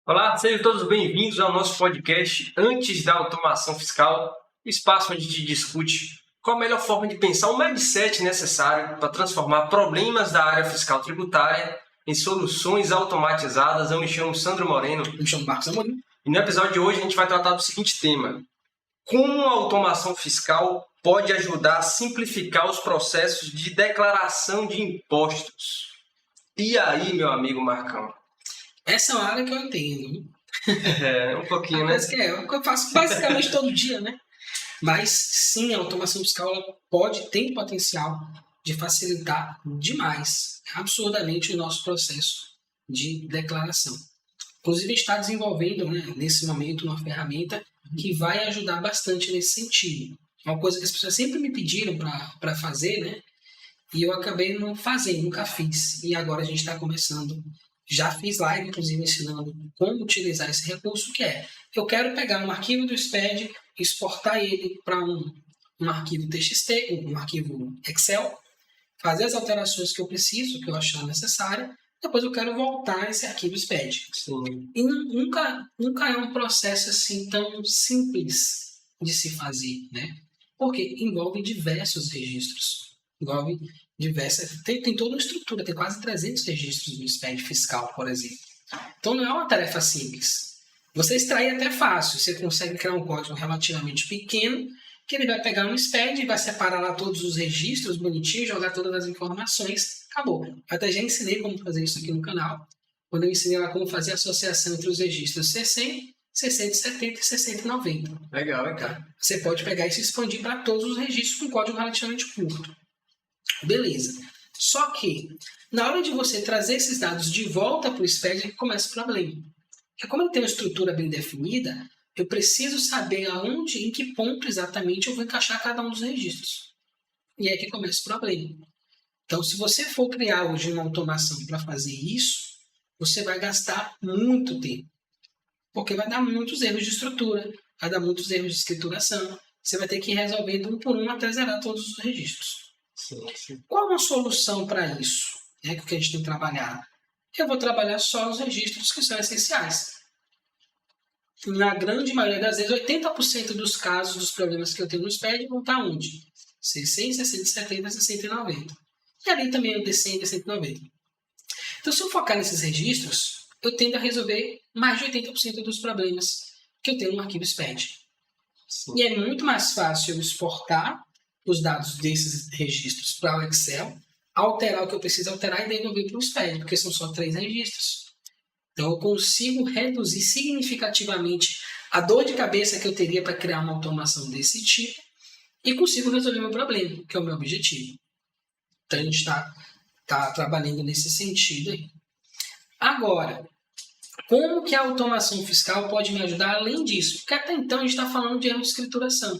Olá, sejam todos bem-vindos ao nosso podcast Antes da Automação Fiscal, espaço onde a gente discute qual a melhor forma de pensar o mindset necessário para transformar problemas da área fiscal tributária em soluções automatizadas. Eu me chamo Sandro Moreno. Eu me chamo Marcos Amorim. E no episódio de hoje a gente vai tratar do seguinte tema: como a automação fiscal pode ajudar a simplificar os processos de declaração de impostos. E aí, meu amigo Marcão? Essa é uma área que eu entendo. Um pouquinho, né? Parece que é o que eu faço basicamente todo dia, né? Mas sim, a automação fiscal ela tem potencial de facilitar demais, absurdamente, o nosso processo de declaração. Inclusive, está desenvolvendo, né, nesse momento, uma ferramenta que vai ajudar bastante nesse sentido. É uma coisa que as pessoas sempre me pediram para fazer, né? E eu acabei não fazendo, nunca fiz. E agora a gente está começando. Já fiz live, inclusive, ensinando como utilizar esse recurso, que é: eu quero pegar um arquivo do SPED, exportar ele para um arquivo TXT, um arquivo Excel, fazer as alterações que eu preciso, que eu achar necessária, depois eu quero voltar esse arquivo SPED. Sim. E nunca é um processo assim tão simples de se fazer, né? Porque envolve diversos registros. Envolve diversas... Tem toda uma estrutura, tem quase 300 registros no SPED fiscal, por exemplo. Então não é uma tarefa simples. Você extrair até fácil, você consegue criar um código relativamente pequeno, que ele vai pegar um SPED e vai separar lá todos os registros bonitinho, jogar todas as informações, acabou. Eu até já ensinei como fazer isso aqui no canal, quando eu ensinei lá como fazer a associação entre os registros C100, C170 e C190. Legal, hein, cara? Você pode pegar e se expandir para todos os registros com código relativamente curto. Beleza. Só que, na hora de você trazer esses dados de volta para o SPED, é que começa o problema. Porque como ele tem uma estrutura bem definida, eu preciso saber aonde, em que ponto exatamente eu vou encaixar cada um dos registros. E é que começa o problema. Então, se você for criar hoje uma automação para fazer isso, você vai gastar muito tempo. Porque vai dar muitos erros de estrutura, vai dar muitos erros de escrituração. Você vai ter que ir resolvendo um por um até zerar todos os registros. Sim. Qual é uma solução para isso? É que a gente tem que trabalhar. Eu vou trabalhar só os registros que são essenciais. Na grande maioria das vezes, 80% dos casos, dos problemas que eu tenho no SPED vão estar onde? C100, 670, 690. E ali também o D100 e D190. Então, se eu focar nesses registros, eu tendo a resolver mais de 80% dos problemas que eu tenho no arquivo SPED. Sim. E é muito mais fácil eu exportar os dados desses registros para o Excel, alterar o que eu preciso alterar e devolver para o SPED, porque são só 3 registros. Então, eu consigo reduzir significativamente a dor de cabeça que eu teria para criar uma automação desse tipo e consigo resolver meu problema, que é o meu objetivo. Então, a gente está trabalhando nesse sentido aí. Agora, como que a automação fiscal pode me ajudar além disso? Porque até então a gente está falando de erro de escrituração.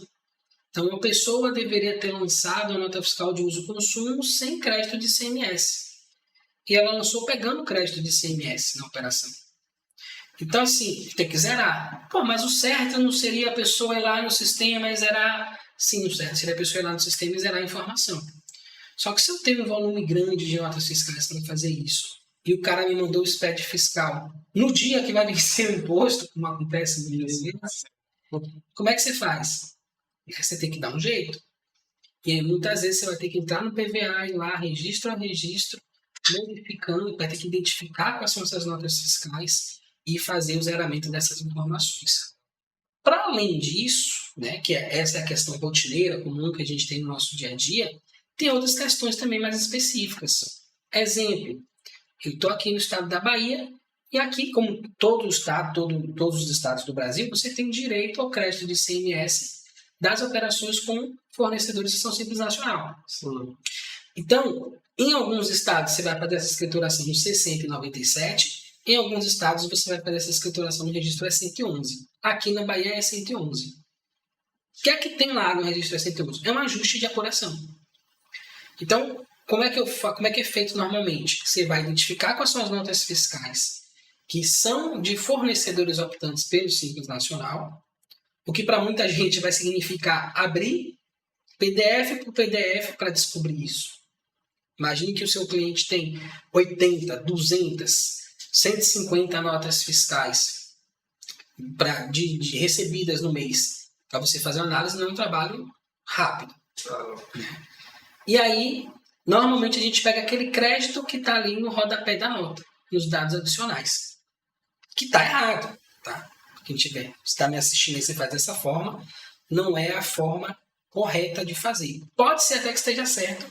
Então, uma pessoa deveria ter lançado a nota fiscal de uso e consumo sem crédito de ICMS. E ela lançou pegando crédito de ICMS na operação. Então, assim, tem que zerar. Pô, mas o certo não seria a pessoa ir lá no sistema e zerar... Sim, o certo seria a pessoa ir lá no sistema e zerar a informação. Só que se eu tenho um volume grande de notas fiscais para fazer isso, e o cara me mandou o SPED fiscal no dia que vai vencer o imposto, como acontece muitas vezes, como é que você faz? Você tem que dar um jeito. E aí, muitas vezes você vai ter que entrar no PVA, ir lá, registro a registro, modificando, vai ter que identificar quais são essas notas fiscais e fazer o zeramento dessas informações. Para além disso, né, que essa é a questão rotineira, comum que a gente tem no nosso dia a dia, tem outras questões também mais específicas. Exemplo, eu estou aqui no estado da Bahia e aqui, como todos os estados do Brasil, você tem direito ao crédito de ICMS das operações com fornecedores de ação simples nacional. Sim. Então, em alguns estados você vai fazer essa escrituração no C197, em alguns estados você vai fazer essa escrituração no registro E111. Aqui na Bahia é E111. O que é que tem lá no registro E111? É um ajuste de apuração. Então, como é que é feito normalmente? Você vai identificar quais são as notas fiscais que são de fornecedores optantes pelo Simples Nacional, o que para muita gente vai significar abrir PDF por PDF para descobrir isso. Imagine que o seu cliente tem 80, 200 150 notas fiscais de recebidas no mês para você fazer uma análise, não é um trabalho rápido. E aí, normalmente a gente pega aquele crédito que está ali no rodapé da nota, nos dados adicionais. Que está errado, tá? Quem tiver, está me assistindo e você faz dessa forma, não é a forma correta de fazer. Pode ser até que esteja certo,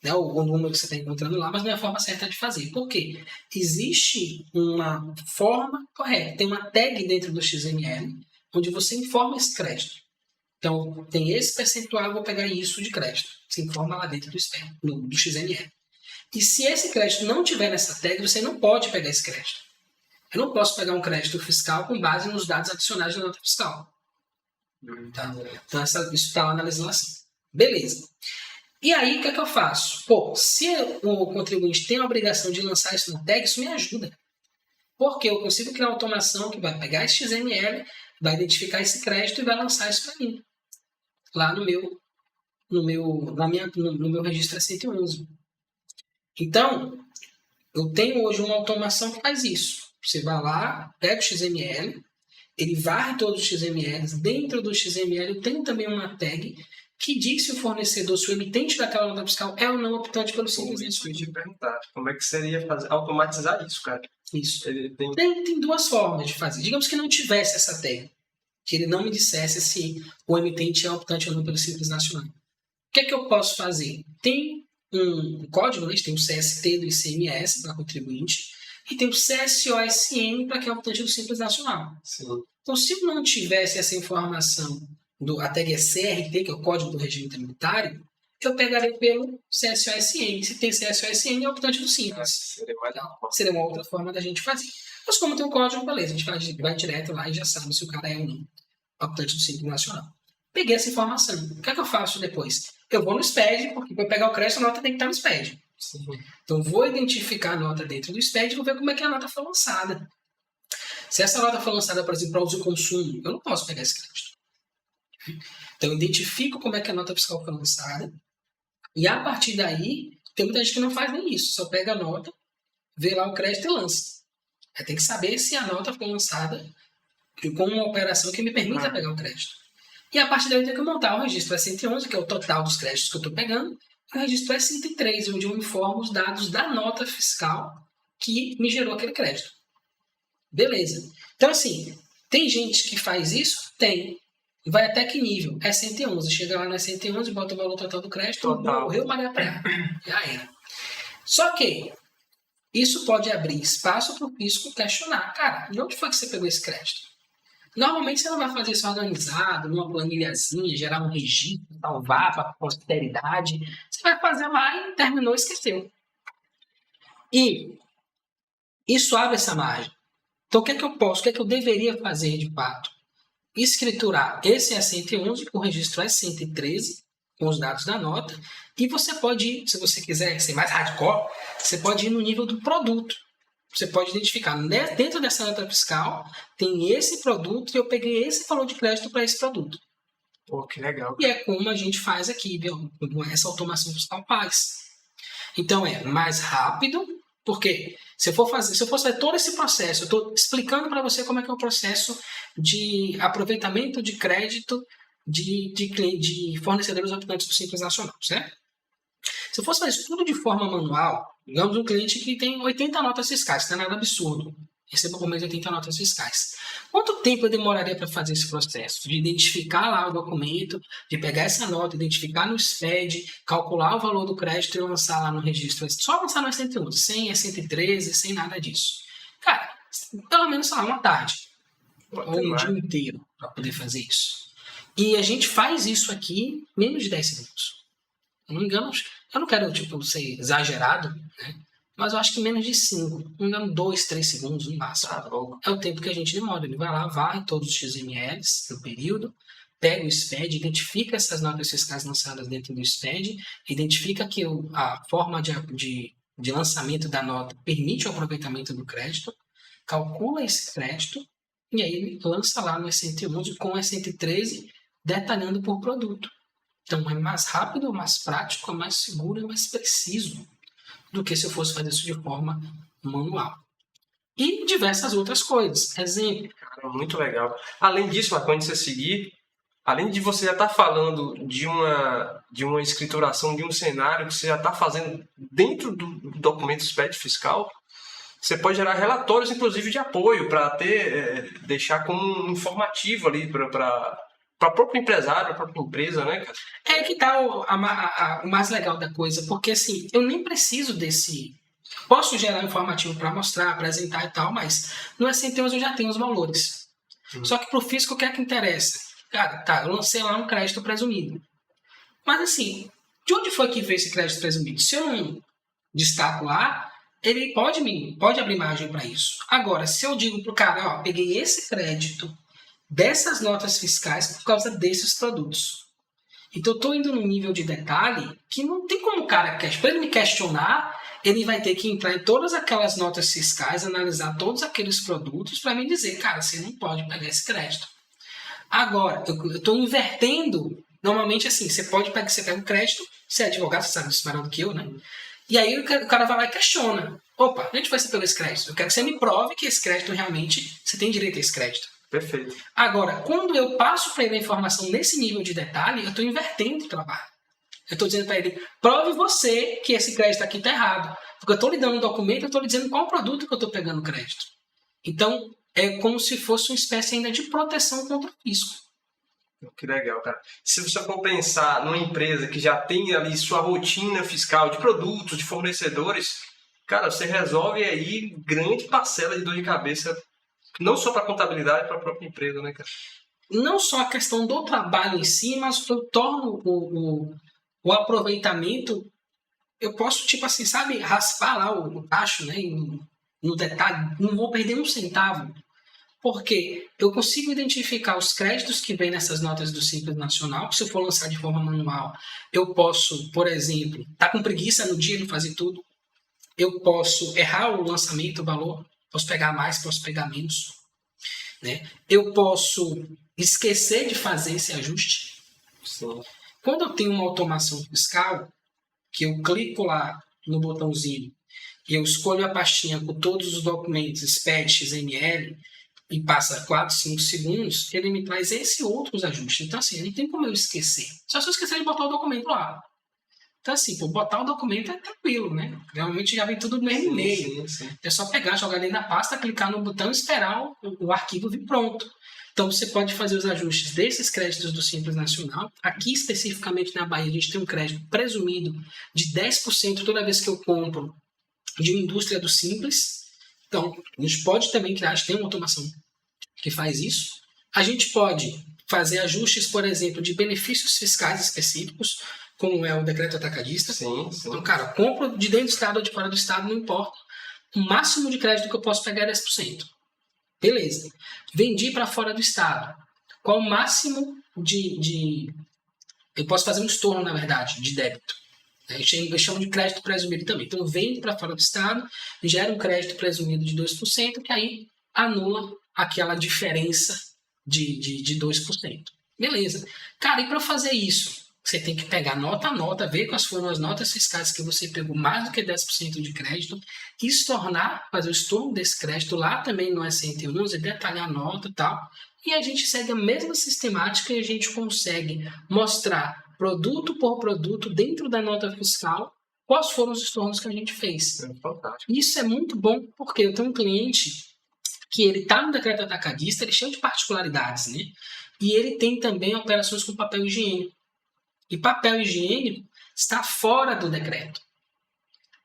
né, o número que você está encontrando lá, mas não é a forma certa de fazer. Por quê? Existe uma forma correta. Tem uma tag dentro do XML, onde você informa esse crédito. Então, tem esse percentual, eu vou pegar isso de crédito. Você informa lá dentro do XML. E se esse crédito não tiver nessa tag, você não pode pegar esse crédito. Eu não posso pegar um crédito fiscal com base nos dados adicionais da nota fiscal. Tá? Então, isso está lá na legislação. Beleza. E aí, o que é que eu faço? Pô, se o contribuinte tem a obrigação de lançar isso na tag, isso me ajuda. Porque eu consigo criar uma automação que vai pegar esse XML, vai identificar esse crédito e vai lançar isso para mim. Lá no meu registro 111. Então, eu tenho hoje uma automação que faz isso. Você vai lá, pega o XML, ele varre todos os XMLs. Dentro do XML eu tenho também uma tag que diz se o fornecedor, se o emitente daquela nota fiscal é ou não optante pelo Simples Isso que eu ia te perguntar. Como é que seria automatizar isso, cara? Isso. Tem duas formas de fazer. Digamos que não tivesse essa tag, que ele não me dissesse se o emitente é optante ou não pelo Simples Nacional. O que é que eu posso fazer? Tem um código, né? Tem o CST do ICMS para contribuinte e tem o CSOSM para quem é optante do Simples Nacional. Sim. Então, se eu não tivesse essa informação, a tag é CRT, que é o Código do Regime Tributário, eu pegaria pelo CSOSM. Se tem CSOSM, é optante do Simples. Seria uma outra forma da gente fazer. Mas como tem um código, beleza, a gente vai direto lá e já sabe se o cara é ou não optante do Simples Nacional. Peguei essa informação. O que é que eu faço depois? Eu vou no SPED, porque para pegar o crédito, a nota tem que estar no SPED. Sim. Então, vou identificar a nota dentro do SPED e vou ver como é que a nota foi lançada. Se essa nota foi lançada, por exemplo, para uso e consumo, eu não posso pegar esse crédito. Então, eu identifico como é que a nota fiscal foi lançada e, a partir daí, tem muita gente que não faz nem isso. Só pega a nota, vê lá o crédito e lança. Aí tem que saber se a nota foi lançada com uma operação que me permita pegar o crédito. E, a partir daí, eu tenho que montar o registro S111, que é o total dos créditos que eu estou pegando, e o registro S103, onde eu informo os dados da nota fiscal que me gerou aquele crédito. Beleza. Então, assim, tem gente que faz isso? Tem. Vai até que nível? É 111. Chega lá na 111, bota o valor total do crédito, morreu Maria Praia. Já era. Só que isso pode abrir espaço para o fisco questionar. Cara, de onde foi que você pegou esse crédito? Normalmente você não vai fazer isso organizado, numa planilhazinha, gerar um registro, salvar para a posteridade. Você vai fazer lá e terminou, esqueceu. E isso abre essa margem. Então, o que é que eu posso, o que é que eu deveria fazer de fato? Escriturar esse S111 com o registro S113, com os dados da nota, e você pode ir, se você quiser ser mais hardcore, você pode ir no nível do produto. Você pode identificar, dentro dessa nota fiscal, tem esse produto e eu peguei esse valor de crédito para esse produto. Pô, que legal. E é como a gente faz aqui, viu? Essa automação fiscal faz. Então, é mais rápido, porque se eu fosse fazer todo esse processo, eu estou explicando para você como é que é o processo de aproveitamento de crédito de fornecedores optantes do Simples Nacional, certo? Se eu fosse fazer tudo de forma manual, digamos um cliente que tem 80 notas fiscais, não é nada absurdo, receba por mês 80 notas fiscais. Quanto tempo eu demoraria para fazer esse processo? De identificar lá o documento, de pegar essa nota, identificar no SPED, calcular o valor do crédito e lançar lá no registro. Só lançar no S111, sem S113, sem nada disso. Cara, pelo menos, sei lá, uma tarde. Ou um dia inteiro para poder fazer isso. E a gente faz isso aqui em menos de 10 segundos. Não me engano, eu não quero ser exagerado, né? Mas eu acho que menos de 5, não me engano, 2, 3 segundos no máximo. É o tempo que a gente demora. Ele vai lá, varre todos os XMLs no período, pega o SPED, identifica essas notas fiscais lançadas dentro do SPED, identifica que a forma de lançamento da nota permite o aproveitamento do crédito, calcula esse crédito e aí ele lança lá no S111 com o S113 detalhando por produto. Então é mais rápido, mais prático, é mais seguro e mais preciso do que se eu fosse fazer isso de forma manual. e diversas outras coisas. Exemplo. Cara, muito legal. Além disso, Marco, antes de você seguir, além de você já estar falando de uma escrituração de um cenário que você já está fazendo dentro do documento SPED fiscal, você pode gerar relatórios, inclusive, de apoio para deixar como um informativo ali para o próprio empresário, para a própria empresa, né, cara? É que tá o mais legal da coisa, porque assim, eu nem preciso desse. Posso gerar informativo para mostrar, apresentar e tal, mas no SNT eu já tenho os valores. Só que pro físico, o que é que interessa? Cara, tá, eu lancei lá um crédito presumido. Mas assim, de onde foi que veio esse crédito presumido? Se eu não destaco lá, ele pode abrir margem para isso. Agora, se eu digo pro cara, ó, peguei esse crédito dessas notas fiscais por causa desses produtos. Então eu estou indo num nível de detalhe que não tem como o cara, para ele me questionar, ele vai ter que entrar em todas aquelas notas fiscais, analisar todos aqueles produtos para me dizer, cara, você não pode pegar esse crédito. Agora, eu estou invertendo, normalmente assim, você pega um crédito, você é advogado, você sabe disso melhor do que eu, né? E aí o cara vai lá e questiona. Opa, onde foi que você pegou esse crédito? Eu quero que você me prove que esse crédito realmente, você tem direito a esse crédito. Perfeito. Agora, quando eu passo para ele a informação nesse nível de detalhe, eu estou invertendo o trabalho. Eu estou dizendo para ele, prove você que esse crédito aqui está errado. Porque eu estou lhe dando um documento, eu estou lhe dizendo qual produto que eu estou pegando crédito. Então, é como se fosse uma espécie ainda de proteção contra o risco. Que legal, cara. Se você for pensar numa empresa que já tem ali sua rotina fiscal de produtos, de fornecedores, cara, você resolve aí grande parcela de dor de cabeça, não só para a contabilidade, para a própria empresa, né, cara? Não só a questão do trabalho em si, mas eu torno o aproveitamento, eu posso, tipo assim, sabe, raspar lá o tacho, né, no detalhe, não vou perder um centavo. Porque eu consigo identificar os créditos que vêm nessas notas do Simples Nacional. Se eu for lançar de forma manual, eu posso, por exemplo, estar com preguiça no dia de fazer tudo. Eu posso errar o lançamento, o valor. Posso pegar mais, posso pegar menos. Né? Eu posso esquecer de fazer esse ajuste. Sim. Quando eu tenho uma automação fiscal, que eu clico lá no botãozinho e eu escolho a pastinha com todos os documentos, SPED, XML, e passa 4, 5 segundos, ele me traz esse outros ajustes. Então, assim, não tem como eu esquecer. Só se eu esquecer de botar o documento lá. Então, assim, por botar o documento é tranquilo, né? Realmente já vem tudo no mesmo e-mail. É só pegar, jogar dentro da pasta, clicar no botão e esperar o arquivo vir pronto. Então, você pode fazer os ajustes desses créditos do Simples Nacional. Aqui, especificamente na Bahia, a gente tem um crédito presumido de 10% toda vez que eu compro de uma indústria do Simples. Então, a gente pode também criar, a gente tem uma automação que faz isso. A gente pode fazer ajustes, por exemplo, de benefícios fiscais específicos, como é o decreto atacadista. Sim, sim. Então, cara, compro de dentro do estado ou de fora do estado, não importa. O máximo de crédito que eu posso pegar é 10%. Beleza. Vendi para fora do estado. Qual o máximo de... Eu posso fazer um estorno, na verdade, de débito. Eu chamo de crédito presumido também. Então, vendo para fora do estado, gera um crédito presumido de 2%, que aí anula aquela diferença de 2%. Beleza. Cara, e para fazer isso, você tem que pegar nota a nota, ver quais foram as notas fiscais que você pegou mais do que 10% de crédito, fazer o estorno desse crédito lá também no S111, detalhar a nota e tal. E a gente segue a mesma sistemática e a gente consegue mostrar produto por produto dentro da nota fiscal quais foram os estornos que a gente fez. É fantástico. Isso é muito bom porque eu tenho um cliente que ele está no decreto atacadista, ele é cheio de particularidades, né? E ele tem também operações com papel higiênico. E papel higiênico está fora do decreto.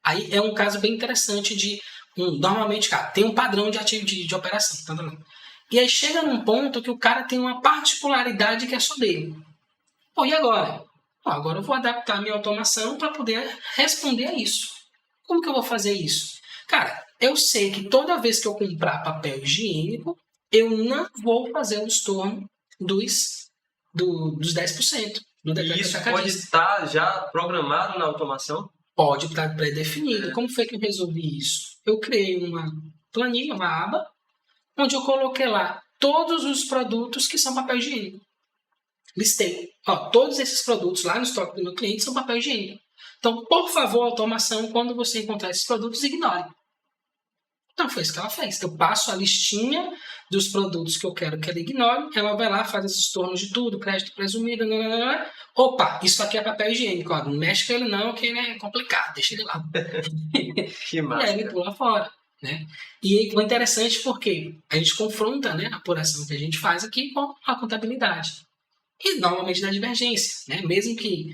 Aí é um caso bem interessante normalmente, cara, tem um padrão de operação. Tá vendo? E aí chega num ponto que o cara tem uma particularidade que é só dele. Pô, e agora? Pô, agora eu vou adaptar a minha automação para poder responder a isso. Como que eu vou fazer isso? Cara, eu sei que toda vez que eu comprar papel higiênico, eu não vou fazer o estorno dos 10%. E isso pode estar já programado na automação? Pode estar pré-definido. Como foi que eu resolvi isso? Eu criei uma planilha, uma aba, onde eu coloquei lá todos os produtos que são papel higiênico. Listei. Todos esses produtos lá no estoque do meu cliente são papel higiênico. Então, por favor, automação, quando você encontrar esses produtos, ignore. Então foi isso que ela fez. Eu passo a listinha dos produtos que eu quero que ela ignore, ela vai lá, faz esses tornos de tudo, crédito presumido, opa, isso aqui é papel higiênico, ó, não mexe com ele não, que ele é complicado, deixa ele lá. Que massa. E aí ele pula fora. Né? E é interessante porque a gente confronta, né, a apuração que a gente faz aqui com a contabilidade. E normalmente dá divergência. Né? Mesmo que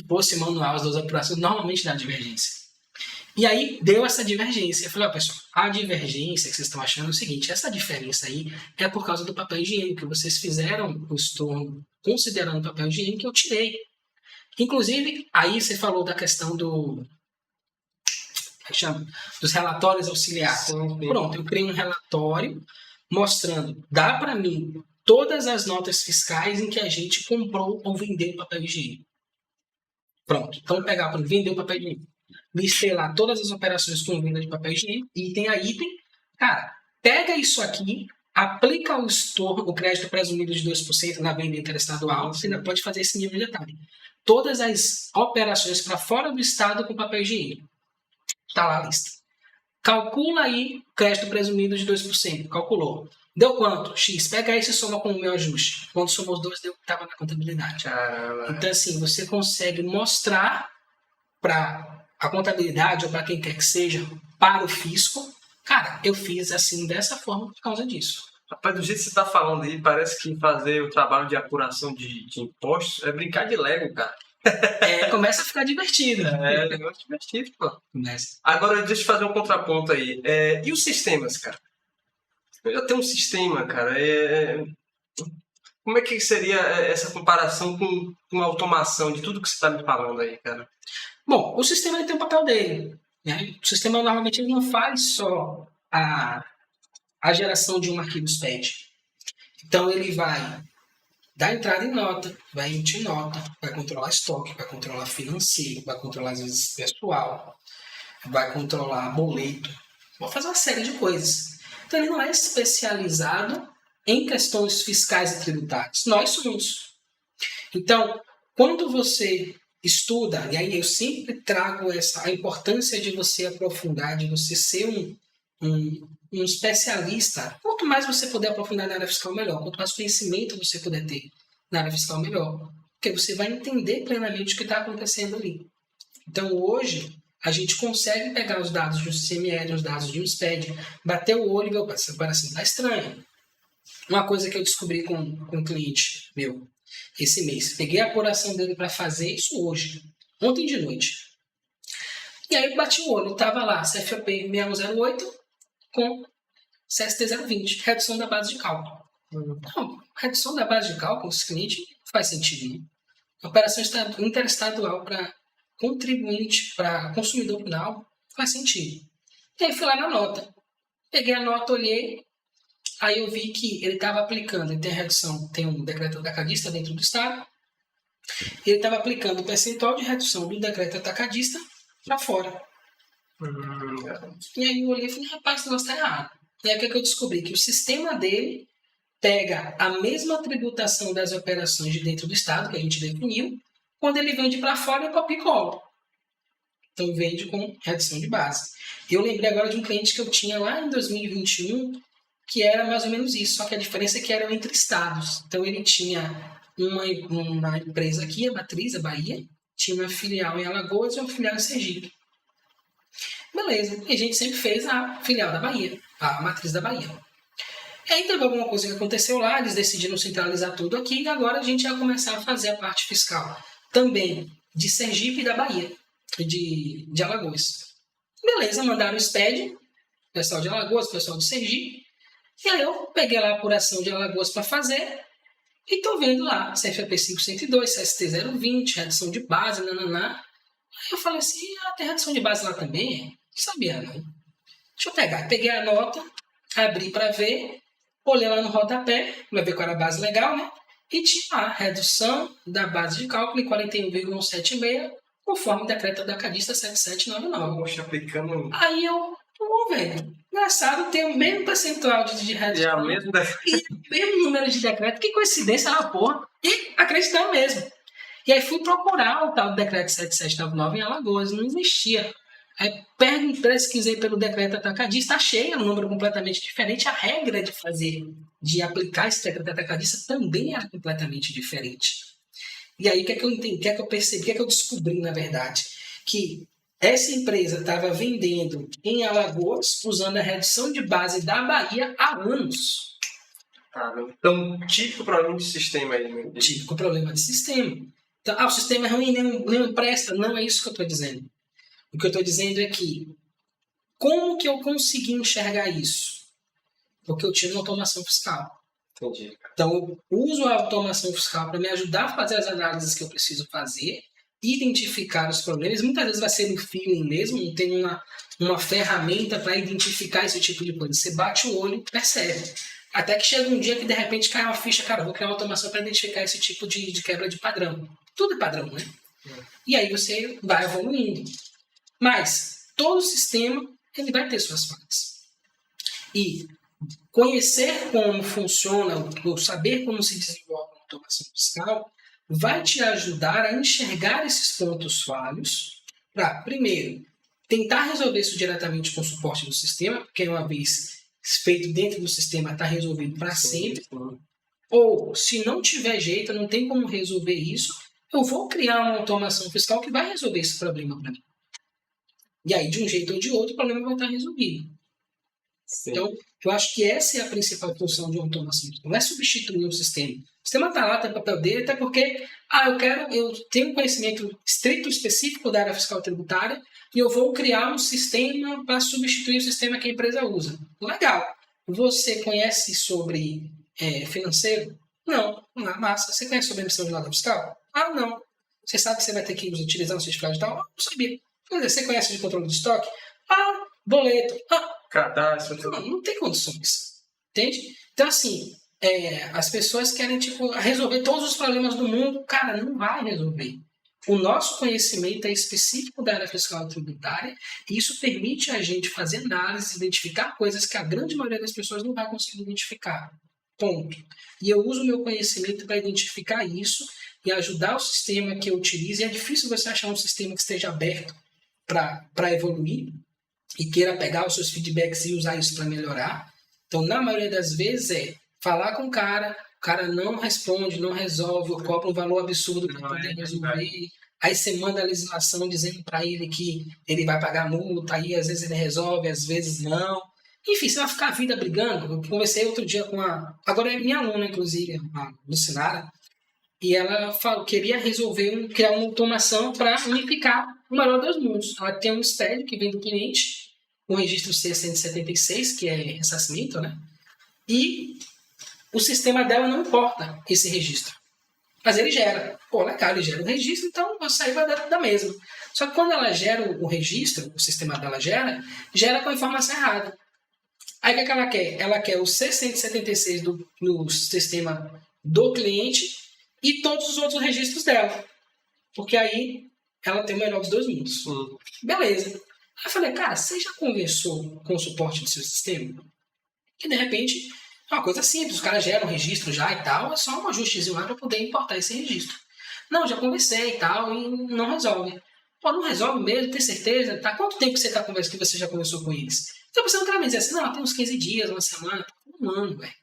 fosse manual as duas apurações, normalmente dá divergência. E aí deu essa divergência. Eu falei, ó, pessoal, a divergência que vocês estão achando é o seguinte, essa diferença aí é por causa do papel higiênico, que vocês fizeram o estorno considerando o papel higiênico que eu tirei. Inclusive, aí você falou da questão dos relatórios auxiliares. Sim. Pronto, eu criei um relatório mostrando, dá para mim todas as notas fiscais em que a gente comprou ou vendeu papel higiênico. Pronto, então pegar para vender o papel higiênico, listei lá todas as operações com venda de papel higiênico, item a item, cara, pega isso aqui, aplica o crédito presumido de 2% na venda interestadual, você ainda pode fazer esse nível de detalhe. Todas as operações para fora do estado com papel higiênico. Está lá a lista. Calcula aí crédito presumido de 2%. Calculou. Deu quanto? X. Pega esse e soma com o meu ajuste. Quando somou os dois, deu o que estava na contabilidade. Caramba. Então, assim, você consegue mostrar para a contabilidade ou para quem quer que seja, para o fisco, cara, eu fiz assim dessa forma por causa disso. Rapaz, do jeito que você está falando aí, parece que fazer o trabalho de apuração de impostos é brincar de Lego, cara. Começa a ficar divertido. É negócio divertido, pô. Começa. Agora, deixa eu fazer um contraponto aí. E os sistemas, cara? Eu já tenho um sistema, cara. Como é que seria essa comparação com a automação de tudo que você está me falando aí, cara? Bom, o sistema ele tem o papel dele. Né? O sistema normalmente ele não faz só a geração de um arquivo SPED. Então ele vai dar entrada em nota, vai emitir nota, vai controlar estoque, vai controlar financeiro, vai controlar às vezes pessoal, vai controlar boleto, vai fazer uma série de coisas. Então ele não é especializado em questões fiscais e tributárias. Nós somos. Então, quando você estuda, e aí eu sempre trago a importância de você aprofundar, de você ser um especialista. Quanto mais você puder aprofundar na área fiscal, melhor. Quanto mais conhecimento você puder ter na área fiscal, melhor. Porque você vai entender plenamente o que está acontecendo ali. Então, hoje, a gente consegue pegar os dados de um CML, os dados de um SPED, bater o olho e ver, opa, essa comparação está estranha. Uma coisa que eu descobri com um cliente meu esse mês. Peguei a apuração dele para fazer isso hoje. Ontem de noite. E aí eu bati o olho. Estava lá, CFP 6108 com CST 020. Redução da base de cálculo. Não, redução da base de cálculo, esse cliente não faz sentido. Né? Operação interestadual para contribuinte, para consumidor final, faz sentido. E aí fui lá na nota. Peguei a nota, olhei. Aí eu vi que ele estava aplicando, ele tem a redução, tem um decreto atacadista dentro do Estado, ele estava aplicando o percentual de redução do decreto atacadista para fora. E aí eu olhei e falei, rapaz, esse negócio está errado. E aí o que eu descobri? Que o sistema dele pega a mesma tributação das operações de dentro do Estado, que a gente definiu, quando ele vende para fora é copia e cola. Então vende com redução de base. Eu lembrei agora de um cliente que eu tinha lá em 2021, que era mais ou menos isso, só que a diferença é que eram entre estados. Então ele tinha uma empresa aqui, a Matriz, a Bahia, tinha uma filial em Alagoas e uma filial em Sergipe. Beleza, e a gente sempre fez a filial da Bahia, a Matriz da Bahia. E aí teve alguma coisa que aconteceu lá, eles decidiram centralizar tudo aqui, e agora a gente ia começar a fazer a parte fiscal também de Sergipe e da Bahia, de Alagoas. Beleza, mandaram o SPED, pessoal de Alagoas, pessoal de Sergipe. E aí eu peguei lá a apuração de Alagoas para fazer e estou vendo lá CFP 502, CST 020, redução de base, nananá. Aí eu falei assim, tem redução de base lá também? Não sabia não. Deixa eu pegar. Peguei a nota, abri para ver, olhei lá no rodapé, para ver qual era a base legal, né? E tinha lá redução da base de cálculo em 41,176, conforme o decreto da Cadista 7799. Poxa, aplicando... Aí eu... velho, engraçado, tem o mesmo percentual de redução. E a mesma... E o mesmo número de decreto. Que coincidência, lá, porra. E acreditando mesmo. E aí fui procurar o tal do decreto 7799 em Alagoas. Não existia Aí pesquisei pelo decreto atacadista, achei um número completamente diferente. A regra de aplicar esse decreto atacadista também era completamente diferente. E aí, o que é que eu entendi, o que é que eu percebi, o que é que eu descobri, na verdade? Que essa empresa estava vendendo em Alagoas, usando a redução de base da Bahia há anos. Então, típico problema de sistema aí, meu Deus. Típico problema de sistema. Então, o sistema é ruim, não presta. Não é isso que eu estou dizendo. O que eu estou dizendo é que, como que eu consegui enxergar isso? Porque eu tinha uma automação fiscal. Entendi. Então, eu uso a automação fiscal para me ajudar a fazer as análises que eu preciso fazer, identificar os problemas. Muitas vezes vai ser no feeling mesmo, não tem uma ferramenta para identificar esse tipo de coisa. Você bate o olho e percebe. Até que chega um dia que de repente cai uma ficha, cara, vou criar uma automação para identificar esse tipo de quebra de padrão. Tudo é padrão, né? E aí você vai evoluindo. Mas todo sistema ele vai ter suas falhas. E conhecer como funciona, ou saber como se desenvolve a automação fiscal, vai te ajudar a enxergar esses pontos falhos para, primeiro, tentar resolver isso diretamente com o suporte do sistema, porque uma vez feito dentro do sistema está resolvido para sempre. Ou, se não tiver jeito, não tem como resolver isso, eu vou criar uma automação fiscal que vai resolver esse problema para mim. E aí, de um jeito ou de outro, o problema vai estar resolvido. Sim. Então, eu acho que essa é a principal função de uma automação. Não é substituir o sistema. O sistema está lá, tem o papel dele, até porque eu tenho um conhecimento estrito específico da área fiscal tributária e eu vou criar um sistema para substituir o sistema que a empresa usa. Legal. Você conhece sobre financeiro? Não. Massa. Você conhece sobre emissão de nota fiscal? Não. Você sabe que você vai ter que utilizar um certificado digital? Não sabia. Você conhece de controle de estoque? Boleto. Cadastro. Não tem condições. Entende? Então, assim, as pessoas querem resolver todos os problemas do mundo. Cara, não vai resolver. O nosso conhecimento é específico da área fiscal e tributária e isso permite a gente fazer análise, identificar coisas que a grande maioria das pessoas não vai conseguir identificar. Ponto. E eu uso o meu conhecimento para identificar isso e ajudar o sistema que eu utilizo. E é difícil você achar um sistema que esteja aberto para evoluir e queira pegar os seus feedbacks e usar isso para melhorar. Então, na maioria das vezes, falar com o cara não responde, não resolve, ou cobra um valor absurdo para poder resolver. Aí você manda a legislação dizendo para ele que ele vai pagar multa, aí às vezes ele resolve, às vezes não. Enfim, você vai ficar a vida brigando. Eu conversei outro dia com agora é minha aluna, inclusive, a Lucinara, e ela queria criar uma automação para unificar o melhor dos mundos. Ela tem um SPED que vem do cliente, o registro C176, que é ressarcimento, né? E o sistema dela não importa esse registro. Mas ele gera. Legal, ele gera o registro, então você aí vai dar da mesma. Só que quando ela gera o registro, o sistema dela gera com a informação errada. Aí o que ela quer? Ela quer o C176 no sistema do cliente e todos os outros registros dela. Porque aí ela tem o melhor dos dois mundos. Beleza. Aí eu falei, cara, você já conversou com o suporte do seu sistema? Que de repente é uma coisa simples, os caras geram um registro já e tal, é só um ajustezinho lá para poder importar esse registro. Não, já conversei e tal, e não resolve. Não resolve mesmo, tem certeza? Tá? Quanto tempo você tá conversando que você já conversou com eles? Então você não quer me dizer assim, não, tem uns 15 dias, uma semana, um ano, velho.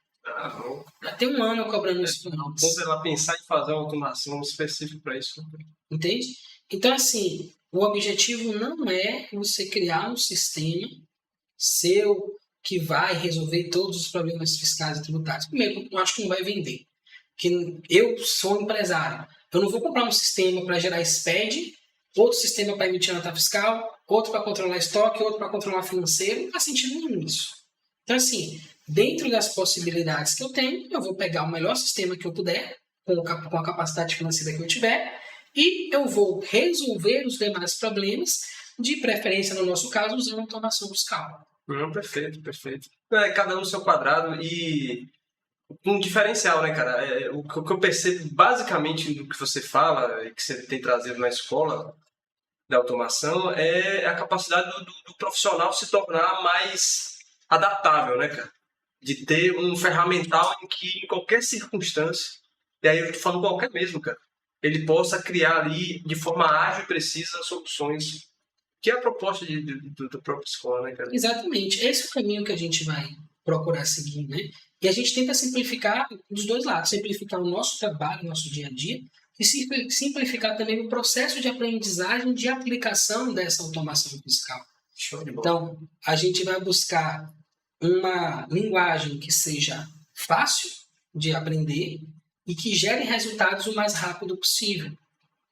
Já tem um ano cobrando isso. Vamos lá pensar em fazer uma automação específica para isso. Entende? Então, assim, o objetivo não é você criar um sistema seu que vai resolver todos os problemas fiscais e tributários. Primeiro, eu acho que não vai vender. Porque eu sou empresário. Eu não vou comprar um sistema para gerar SPED, outro sistema para emitir nota fiscal, outro para controlar estoque, outro para controlar financeiro. Não faz sentido nenhum isso. Então, assim, dentro das possibilidades que eu tenho, eu vou pegar o melhor sistema que eu puder, com a capacidade financeira que eu tiver, e eu vou resolver os demais problemas, de preferência, no nosso caso, usando automação fiscal. Perfeito, perfeito. Cada um no seu quadrado e um diferencial, né, cara? O que eu percebo basicamente do que você fala e que você tem trazido na escola da automação é a capacidade do profissional se tornar mais adaptável, né, cara? De ter um ferramental em que, em qualquer circunstância, e aí eu tô falando qualquer mesmo, cara, ele possa criar ali, de forma ágil e precisa, soluções Que é a proposta da própria escola, né, cara? Exatamente. Esse é o caminho que a gente vai procurar seguir, né? E a gente tenta simplificar dos dois lados. Simplificar o nosso trabalho, o nosso dia a dia, e simplificar também o processo de aprendizagem de aplicação dessa automação fiscal. Show de bola. Então, a gente vai buscar uma linguagem que seja fácil de aprender e que gere resultados o mais rápido possível.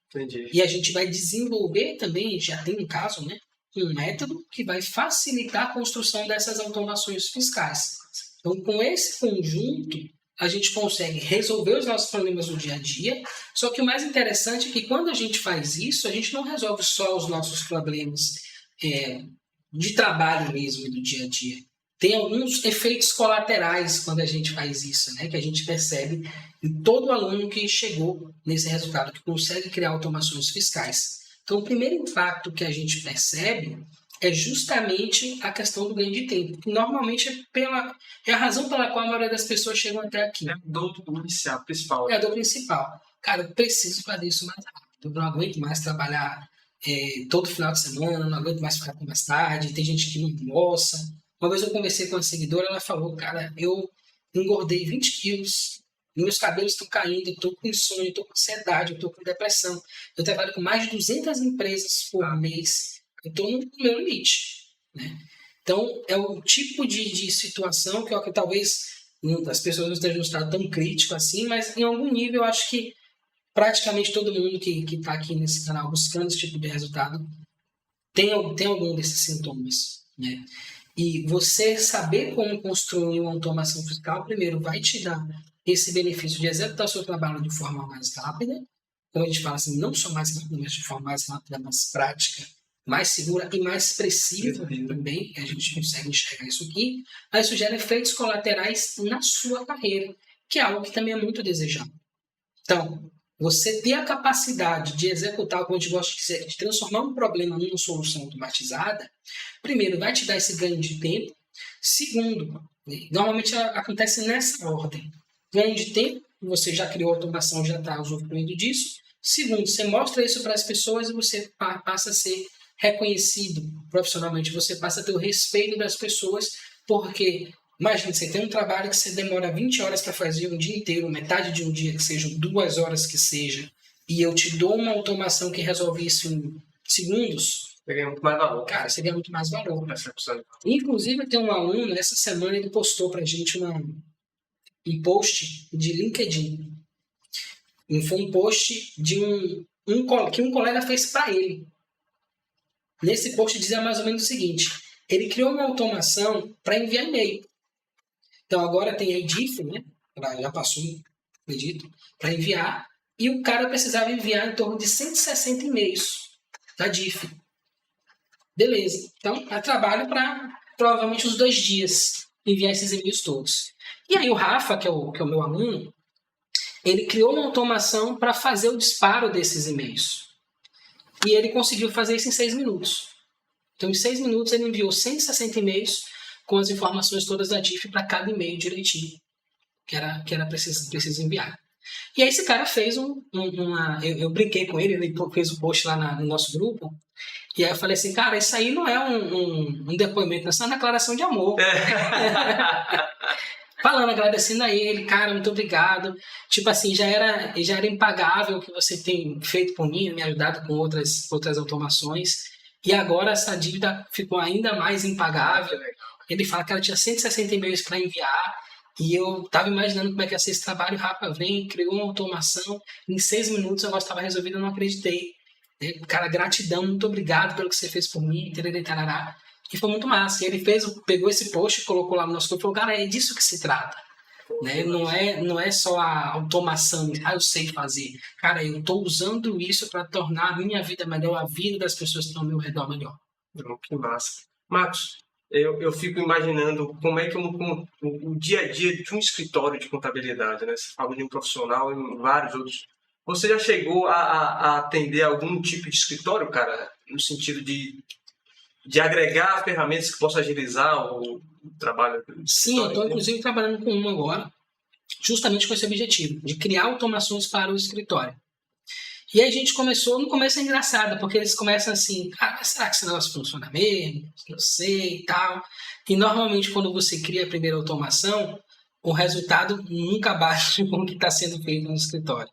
Entendi. E a gente vai desenvolver também, já tem um caso, né, um método que vai facilitar a construção dessas automações fiscais. Então, com esse conjunto, a gente consegue resolver os nossos problemas do dia a dia, só que o mais interessante é que quando a gente faz isso, a gente não resolve só os nossos problemas de trabalho mesmo do dia a dia. Tem alguns efeitos colaterais quando a gente faz isso, né? Que a gente percebe em todo aluno que chegou nesse resultado, que consegue criar automações fiscais. Então, o primeiro impacto que a gente percebe é justamente a questão do ganho de tempo, que normalmente é a razão pela qual a maioria das pessoas chegam até aqui. É a dor inicial, principal. É a dor principal. Cara, eu preciso fazer isso mais rápido. Eu não aguento mais trabalhar todo final de semana, não aguento mais ficar com mais tarde. Tem gente que não gosta. Uma vez eu conversei com uma seguidora, ela falou, cara, eu engordei 20 quilos, meus cabelos estão caindo, eu estou com insônia, eu estou com ansiedade, eu estou com depressão. Eu trabalho com mais de 200 empresas por mês. Eu estou no meu limite. Né? Então, é o tipo de situação que talvez as pessoas não estejam no estado tão crítico assim, mas em algum nível eu acho que praticamente todo mundo que está aqui nesse canal buscando esse tipo de resultado tem algum desses sintomas. Né? E você saber como construir uma automação fiscal, primeiro, vai te dar esse benefício de executar o seu trabalho de forma mais rápida, como a gente fala assim, não só mais rápida, mas de forma mais rápida, mais prática, mais segura e mais precisa também, a gente consegue enxergar isso aqui, mas isso gera efeitos colaterais na sua carreira, que é algo que também é muito desejado. Então, você ter a capacidade de executar, como a gente gosta de dizer, de transformar um problema numa solução automatizada, primeiro, vai te dar esse ganho de tempo. Segundo, normalmente acontece nessa ordem. Ganho de tempo, você já criou a automação, já está usufruindo disso. Segundo, você mostra isso para as pessoas e você passa a ser reconhecido profissionalmente. Você passa a ter o respeito das pessoas, porque imagina, você tem um trabalho que você demora 20 horas para fazer um dia inteiro, metade de um dia que seja, 2 horas que seja, e eu te dou uma automação que resolve isso em segundos, Você ganha muito mais valor. cara, você ganha muito mais valor. Inclusive, tem um aluno, essa semana, ele postou pra gente um post de LinkedIn. E foi um post de que um colega fez para ele. Nesse post dizia mais ou menos o seguinte: ele criou uma automação para enviar e-mail. Então agora tem a DIF, né? Já passou, acredito, para enviar. E o cara precisava enviar em torno de 160 e-mails da DIF. Beleza. Então, é trabalho para provavelmente uns 2 dias enviar esses e-mails todos. E aí o Rafa, que é o meu aluno, ele criou uma automação para fazer o disparo desses e-mails. E ele conseguiu fazer isso em 6 minutos. Então, em 6 minutos, ele enviou 160 e-mails com as informações todas da DIF para cada e-mail direitinho, que era preciso enviar. E aí esse cara fez eu brinquei com ele fez um post lá no nosso grupo, e aí eu falei assim, cara, isso aí não é um depoimento, isso é uma declaração de amor. Falando, agradecendo a ele, cara, muito obrigado. Tipo assim, já era impagável o que você tem feito por mim, me ajudado com outras automações. E agora essa dívida ficou ainda mais impagável. Ele fala que ela tinha 160 e-mails para enviar. E eu estava imaginando como é que ia ser esse trabalho. Rafa vem, criou uma automação. Em 6 minutos o negócio estava resolvido, eu não acreditei. Cara, gratidão, muito obrigado pelo que você fez por mim. Tarará. E foi muito massa. E ele pegou esse post, colocou lá no nosso grupo e falou, cara, é disso que se trata. Né? Não é só a automação, eu sei fazer. Cara, eu estou usando isso para tornar a minha vida melhor, a vida das pessoas que estão ao meu redor melhor. Que massa. Marcos, eu fico imaginando como é que o dia a dia de um escritório de contabilidade, né? Você fala de um profissional e vários outros. Você já chegou a atender algum tipo de escritório, cara, no sentido de agregar ferramentas que possam agilizar o trabalho? Sim, eu estou inclusive trabalhando com uma agora, justamente com esse objetivo, de criar automações para o escritório. E aí a gente começou, no começo é engraçado, porque eles começam assim, cara, mas será que esse negócio funciona mesmo? Não sei e tal. E normalmente quando você cria a primeira automação, o resultado nunca bate com o que está sendo feito no escritório.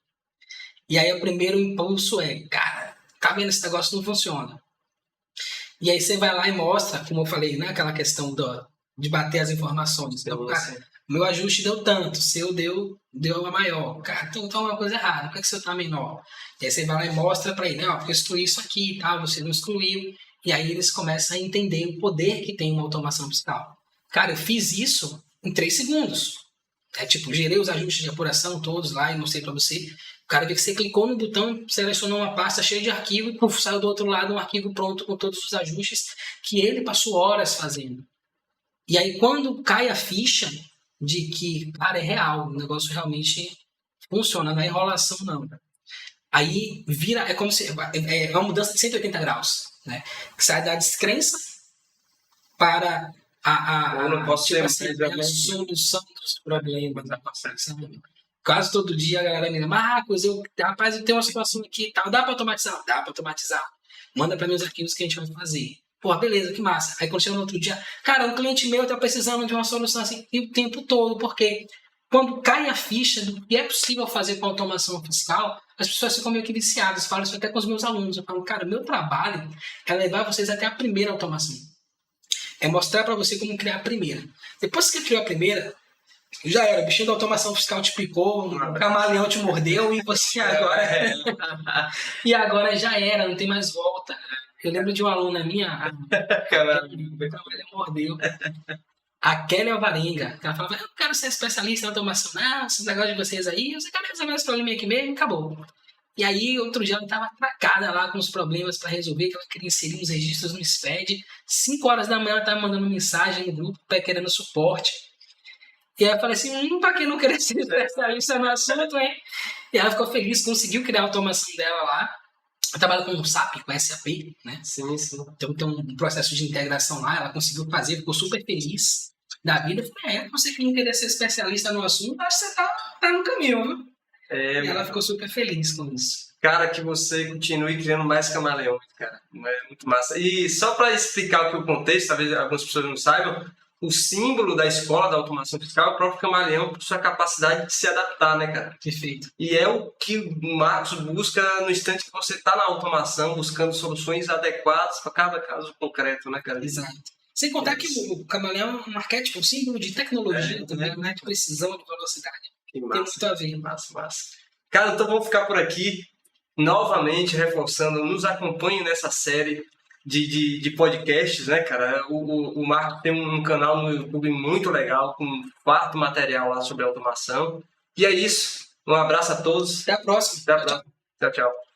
E aí o primeiro impulso é, cara, tá vendo, esse negócio não funciona. E aí você vai lá e mostra, como eu falei, né, aquela questão de bater as informações. Então, cara, meu ajuste deu tanto, o seu deu a maior. Cara, então é uma coisa errada, por que o seu tá menor? E aí você vai lá e mostra para ele, porque eu excluí isso aqui e tal, você não excluiu. E aí eles começam a entender o poder que tem uma automação fiscal. Cara, eu fiz isso em 3 segundos. Gerei os ajustes de apuração todos lá e mostrei para você. O cara vê que você clicou no botão, selecionou uma pasta cheia de arquivo e puf, saiu do outro lado um arquivo pronto com todos os ajustes que ele passou horas fazendo. E aí quando cai a ficha de que, cara, é real, o negócio realmente funciona, não é enrolação não. Aí vira, é como se, é uma mudança de 180 graus, né? Que sai da descrença para eu não posso tipo ser assim, a solução dos problemas da passagem. Quase todo dia a galera me diz, Marcos, rapaz, eu tenho uma situação aqui e tal, dá para automatizar? Dá para automatizar. Manda para mim os arquivos que a gente vai fazer. Pô, beleza, que massa. Aí quando chega no outro dia, cara, um cliente meu tá precisando de uma solução assim, e o tempo todo, porque quando cai a ficha do que é possível fazer com a automação fiscal, as pessoas ficam meio que viciadas. Falo isso até com os meus alunos. Eu falo, cara, meu trabalho é levar vocês até a primeira automação. É mostrar para você como criar a primeira. Depois que você criou a primeira, já era. O bichinho da automação fiscal te picou, o camaleão te mordeu e você agora... e agora já era, não tem mais volta. Eu lembro de uma aluna minha, o camaleão mordeu. A Kelly Alvarenga, ela falava, eu quero ser especialista em automação. Não, esses negócios de vocês aí, você quer resolver esse problema aqui mesmo, acabou. E aí, outro dia, ela estava atracada lá com os problemas para resolver, que ela queria inserir uns registros no SPED. 5 horas da manhã, ela estava mandando mensagem no grupo, querendo suporte. E aí eu falei assim, pra quem não querer ser especialista no assunto, hein? E ela ficou feliz, conseguiu criar a automação dela lá. Ela trabalha com o SAP, com SAP, né? Sim, sim. Então tem um processo de integração lá, ela conseguiu fazer, ficou super feliz da vida. Eu falei, você que não querer ser especialista no assunto, acho que você tá no caminho, viu? E ela ficou super feliz com isso. Cara, que você continue criando mais camaleões, cara. É muito massa. E só para explicar aqui o contexto, talvez algumas pessoas não saibam, o símbolo da escola da automação fiscal é o próprio camaleão por sua capacidade de se adaptar, né, cara? Perfeito. E é o que o Marcos busca no instante que você está na automação, buscando soluções adequadas para cada caso concreto, né, cara? Exato. Sem contar que o camaleão é um arquétipo, um símbolo de tecnologia também, né? De precisão, de velocidade. Que massa. Tem muito a ver. Massa. Cara, então vamos ficar por aqui, novamente reforçando, nos acompanhe nessa série de podcasts, né, cara? O Marco tem um canal no YouTube muito legal, com farto material lá sobre automação. E é isso. Um abraço a todos. Até a próxima. Até a próxima. Tchau, tchau.